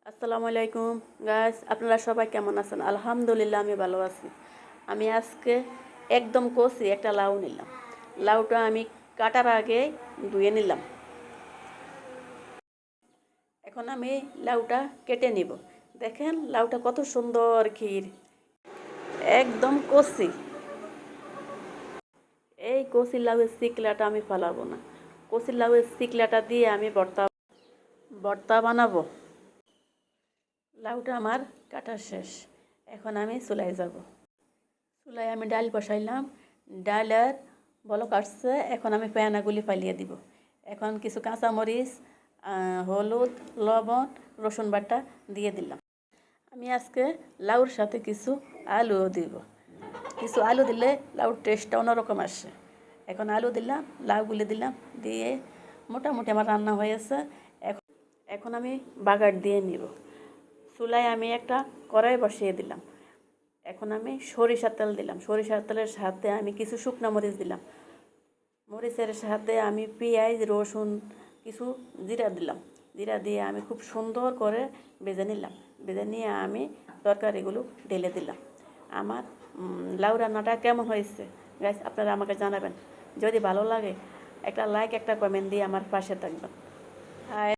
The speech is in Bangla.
আসসালামু আলাইকুম গাইস, আপনারা সবাই কেমন আছেন? আলহামদুলিল্লাহ আমি ভালো আছি। আমি আজকে একদম কষি একটা লাউ নিলাম। লাউটা আমি কাটার আগে ধুয়ে নিলাম। এখন আমি লাউটা কেটে নিব। দেখেন লাউটা কত সুন্দর ক্ষীর, একদম কষি। এই কষি লাউয়ের শিকলাটা আমি ফেলাবো না। কষি লাউয়ের শিকলাটা দিয়ে আমি ভর্তা বানাবো। লাউটা আমার কাটা শেষ। এখন আমি চুলায় যাব। চুলায় আমি ডাল বসাইলাম। ডালের বলক আসছে, এখন আমি পেঁয়াজগুলি ফালিয়ে দিব। এখন কিছু কাঁচামরিচ, হলুদ, লবণ, রসুন বাটা দিয়ে দিলাম। আমি আজকে লাউর সাথে কিছু আলুও দিব। কিছু আলু দিলে লাউর টেস্টটা অন্যরকম আসে। এখন আলু দিলাম, লাউগুলি দিলাম, দিয়ে মোটামুটি আমার রান্না হয়েছে। এখন এখন আমি বাগার দিয়ে নিব। চুলায় আমি একটা কড়াই বসিয়ে দিলাম। এখন আমি সরিষার তেল দিলাম। সরিষার তেলের সাথে আমি কিছু শুকনো মরিচ দিলাম। মরিচের সাথে আমি পেঁয়াজ, রসুন, কিছু জিরা দিলাম। জিরা দিয়ে আমি খুব সুন্দর করে ভেজে নিলাম। ভেজে নিয়ে আমি তরকারিগুলো ঢেলে দিলাম। আমার লাউ রান্নাটা কেমন হয়েছে গাইস, আপনারা আমাকে জানাবেন। যদি ভালো লাগে একটা লাইক, একটা কমেন্ট দিয়ে আমার পাশে থাকবেন। হাই।